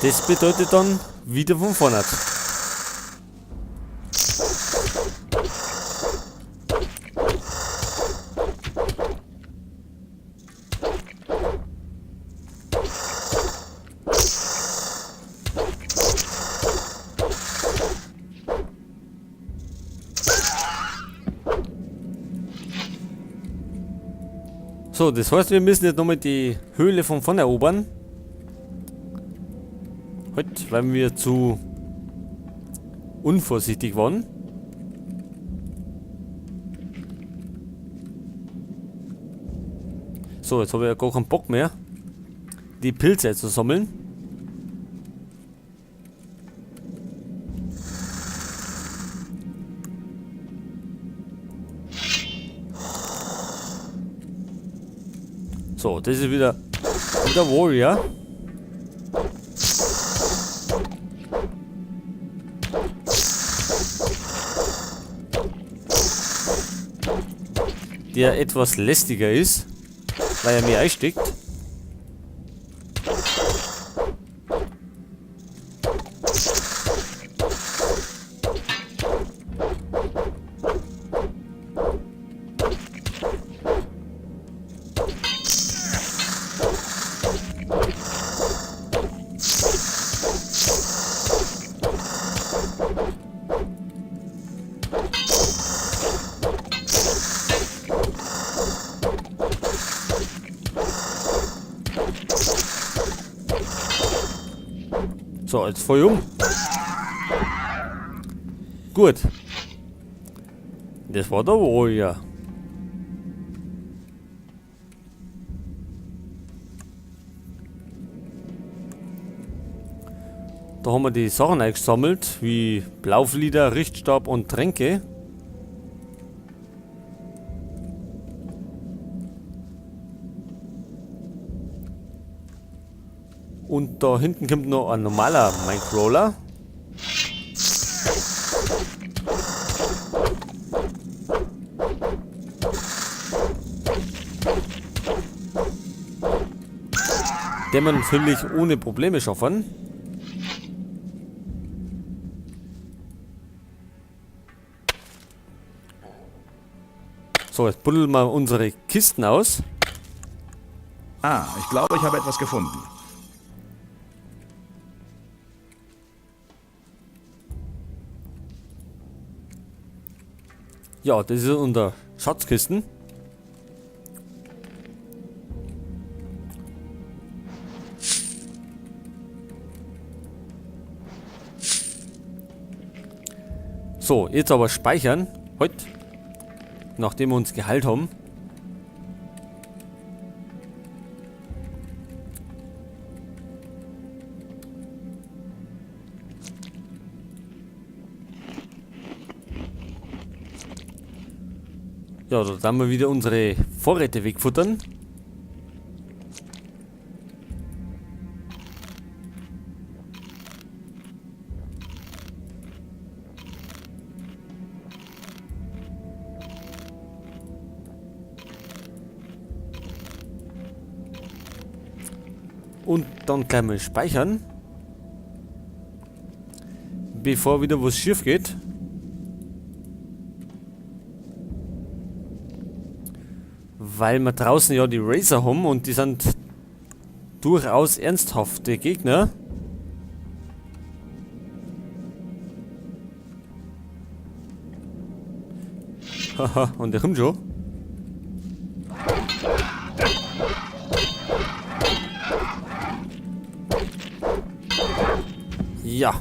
Das bedeutet dann wieder von vorne. So, das heißt, wir müssen jetzt nochmal die Höhle von vorne erobern. Halt, weil wir zu unvorsichtig waren. So, jetzt habe ich ja gar keinen Bock mehr, die Pilze zu sammeln. So, das ist wieder der Warrior. Der etwas lästiger ist, weil er mir einsteckt. So, jetzt voll um. Gut. Das war der Warrior. Da haben wir die Sachen eingesammelt, wie Blauflieder, Richtstab und Tränke. Und da hinten kommt noch ein normaler Minecrawler. Den wir natürlich ohne Probleme schaffen. So, jetzt buddeln wir unsere Kisten aus. Ah, ich glaube, ich habe etwas gefunden. Ja, das ist unser Schatzkisten. So, jetzt aber speichern. Heute. Nachdem wir uns geheilt haben. Ja, da haben wir wieder unsere Vorräte wegfuttern. Und dann gleich mal speichern. Bevor wieder was schief geht. Weil wir draußen ja die Razer haben und die sind durchaus ernsthafte Gegner. Haha, und der kommt schon. Ja.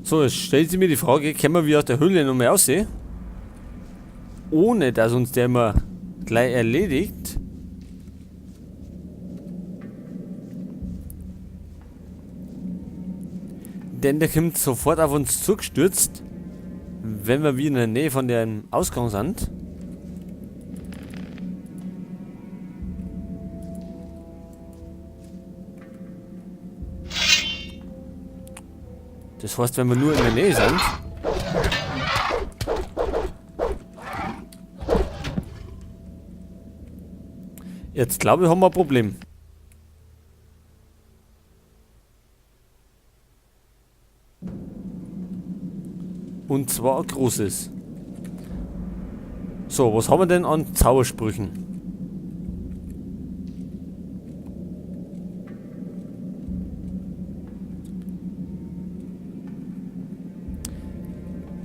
So, jetzt stellt sich mir die Frage, können wir aus der Höhle noch mehr aussehen? Ohne dass uns der immer gleich erledigt. Denn der kommt sofort auf uns zugestürzt, wenn wir wieder in der Nähe von dem Ausgang sind. Das heißt, wenn wir nur in der Nähe sind. Jetzt glaube ich, haben wir ein Problem. Und zwar ein großes. So, was haben wir denn an Zaubersprüchen?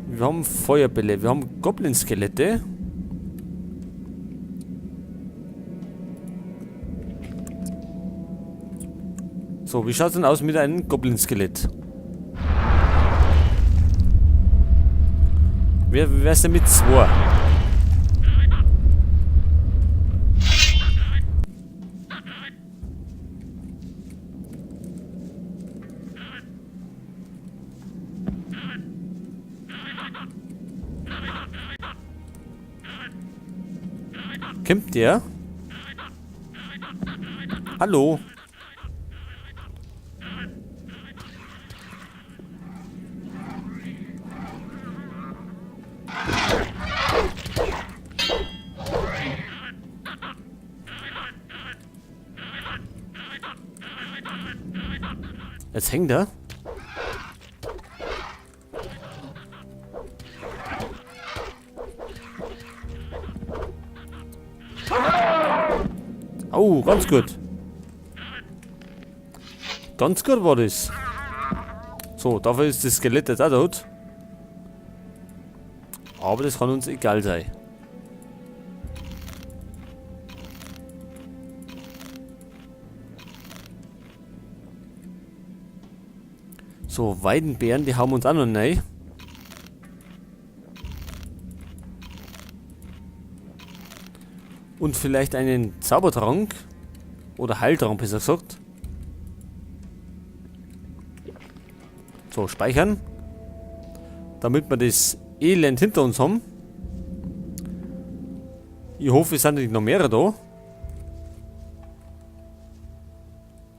Wir haben Feuerbälle, wir haben Goblin-Skelette. So, wie schaut es denn aus mit einem Goblin-Skelett? Wie wär's denn mit 2? Kommt der? Hallo? Jetzt hängt er. Oh, ganz gut. Ganz gut war das. So, dafür ist das Skelett jetzt auch tot. Aber das kann uns egal sein. So, Weidenbeeren, die haben uns auch noch rein. Und vielleicht einen Zaubertrank. Oder Heiltrank, besser gesagt. So, speichern. Damit wir das Elend hinter uns haben. Ich hoffe, es sind nicht noch mehrere da.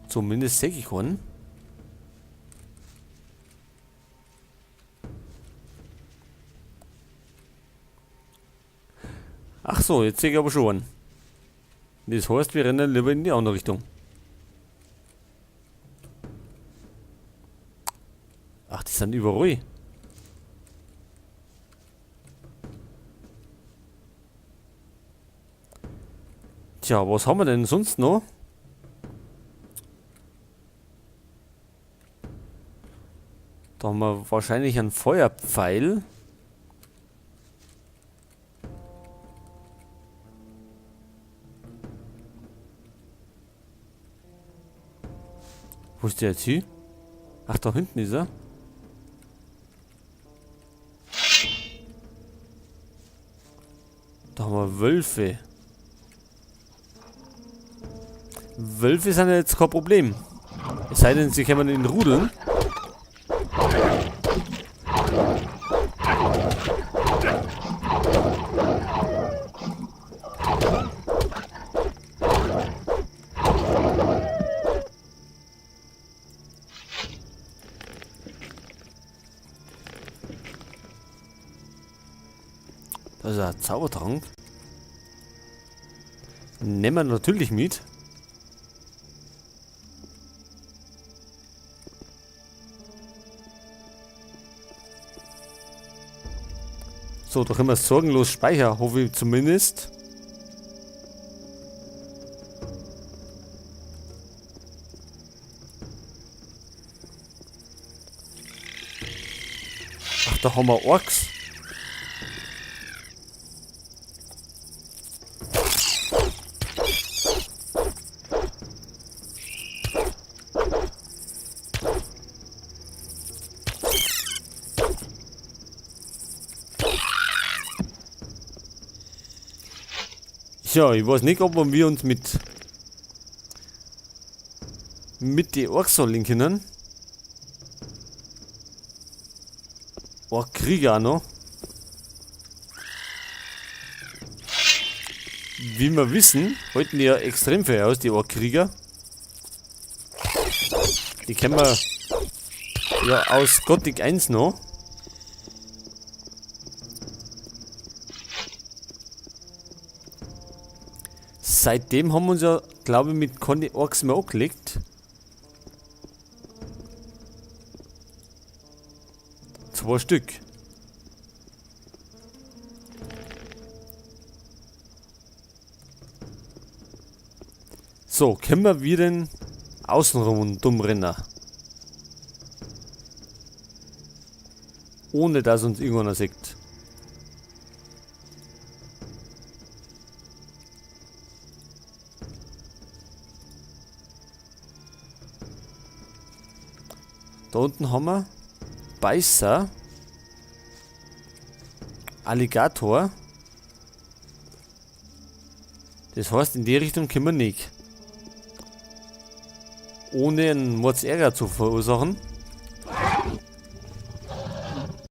Zumindest sehe ich einen. Ach so, jetzt sehe ich aber schon einen. Das heißt, wir rennen lieber in die andere Richtung. Ach, die sind überall. Tja, was haben wir denn sonst noch? Da haben wir wahrscheinlich einen Feuerpfeil. Wo ist der jetzt hier? Ach, da hinten ist er. Da haben wir Wölfe. Wölfe sind ja jetzt kein Problem. Es sei denn, sie kommen in Rudeln. Das ist ein Zaubertrank. Nehmen wir natürlich mit. So, da können wir sorgenlos speichern, hoffe ich zumindest. Ach, da haben wir Orks. Ja, ich weiß nicht, ob wir uns mit die Orks sollen können. Orkkrieger auch noch. Wie wir wissen, halten die ja extrem viel aus, die Orkkrieger. Die kennen wir ja aus Gothic 1 noch. seitdem haben wir uns ja, glaube ich, mit keine Orks mehr angelegt. Zwei Stück. So, können wir wieder außenrum und dumm rennen. Ohne dass uns irgendeiner sieht. Da unten haben wir Beißer, Alligator. Das heißt, in die Richtung können wir nicht. Ohne einen Mordsärger zu verursachen.